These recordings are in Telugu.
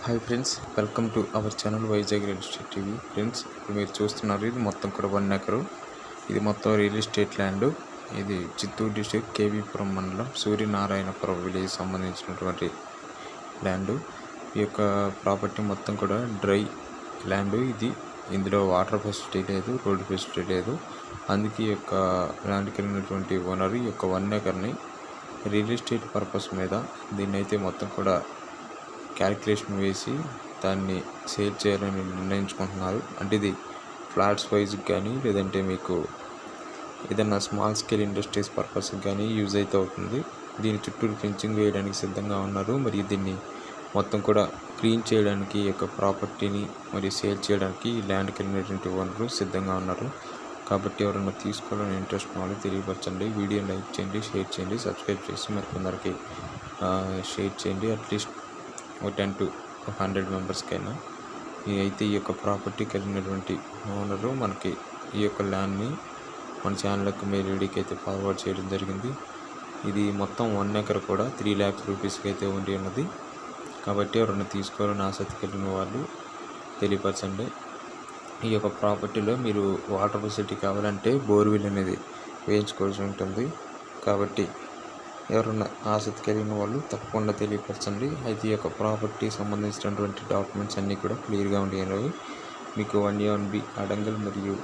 Hi friends, welcome to our channel Vizag real estate TV. Friends, ఇప్పుడు మీరు చూస్తున్నారు ఇది మొత్తం కూడా 1 ఎకరు. ఇది మొత్తం రియల్ ఎస్టేట్ ల్యాండ్. ఇది చిత్తూరు డిస్ట్రిక్ట్ కేవీపురం మండలం సూర్యనారాయణపురం విలేజ్ సంబంధించినటువంటి ల్యాండ్. ఈ యొక్క ప్రాపర్టీ మొత్తం కూడా డ్రై ల్యాండ్. ఇందులో వాటర్ ఫెసిలిటీ లేదు, రోడ్ ఫెసిలిటీ లేదు. అందుకే ఈ యొక్క ల్యాండ్కి వెళ్ళినటువంటి ఓనర్ ఈ యొక్క 1 ఎకర్ని రియల్ ఎస్టేట్ పర్పస్ మీద దీన్ని అయితే మొత్తం కూడా క్యాలిక్యులేషన్ వేసి దాన్ని సేల్ చేయాలని నిర్ణయించుకుంటున్నారు. అంటే ఇది ఫ్లాట్స్ వైజ్కి కానీ లేదంటే మీకు ఏదన్నా స్మాల్ స్కేల్ ఇండస్ట్రీస్ పర్పస్కి కానీ యూజ్ అయితే అవుతుంది. దీని చుట్టూరు ఫెన్సింగ్ వేయడానికి సిద్ధంగా ఉన్నారు. మరియు దీన్ని మొత్తం కూడా క్లీన్ చేయడానికి ఈ యొక్క ప్రాపర్టీని మరియు సేల్ చేయడానికి ఈ ల్యాండ్కి వెళ్ళినటువంటి ఓనరు సిద్ధంగా ఉన్నారు. కాబట్టి ఎవరైనా తీసుకోవాలని ఇంట్రెస్ట్ ఉన్న వాళ్ళు తెలియపరచండి. వీడియో లైక్ చేయండి, షేర్ చేయండి, సబ్స్క్రైబ్ చేసి మరి కొందరికి షేర్ చేయండి. At least 10 to 100 మెంబర్స్కైనా. అయితే ఈ యొక్క ప్రాపర్టీకి వెళ్ళినటువంటి ఓనరు మనకి ఈ యొక్క ల్యాండ్ని మన ఛానల్కి మెయిల్ ఐడికి అయితే ఫార్వర్డ్ చేయడం జరిగింది. ఇది మొత్తం 1 ఎకర్ కూడా 3 lakhs రూపీస్కి అయితే ఉండి ఉన్నది. కాబట్టి ఎవరైనా తీసుకోవాలని ఆసక్తి కలిగిన వాళ్ళు తెలియపరచండి. ఈ యొక్క ప్రాపర్టీలో మీరు వాటర్ ఫెసిలిటీ కావాలంటే బోర్వెల్ అనేది వేయించుకోవాల్సి ఉంటుంది. కాబట్టి ఎవరైనా ఆసక్తి కలిగిన వాళ్ళు తప్పకుండా తెలియపరచండి. అయితే ఈ యొక్క ప్రాపర్టీ సంబంధించినటువంటి డాక్యుమెంట్స్ అన్నీ కూడా క్లియర్గా ఉండేవి. మీకు 1A1B అడంగల్ మరియు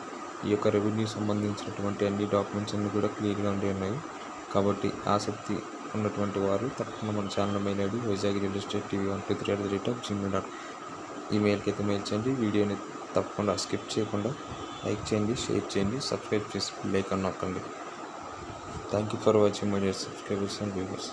ఈ యొక్క రెవెన్యూ సంబంధించినటువంటి అన్ని డాక్యుమెంట్స్ అన్నీ కూడా క్లియర్గా ఉన్నాయి. కాబట్టి ఆసక్తి ఉన్నటువంటి వారు తప్పకుండా మన channel mail ID Vizag real estate TV 123@gmail.com ఈమెయిల్కి అయితే మెయిల్ చేయండి. వీడియోని తప్పకుండా స్కిప్ చేయకుండా లైక్ చేయండి, షేర్ చేయండి, సబ్స్క్రైబ్ చేసి బెల్ ఐకాన్ నొక్కండి. Thank you for watching my dear subscribers and viewers.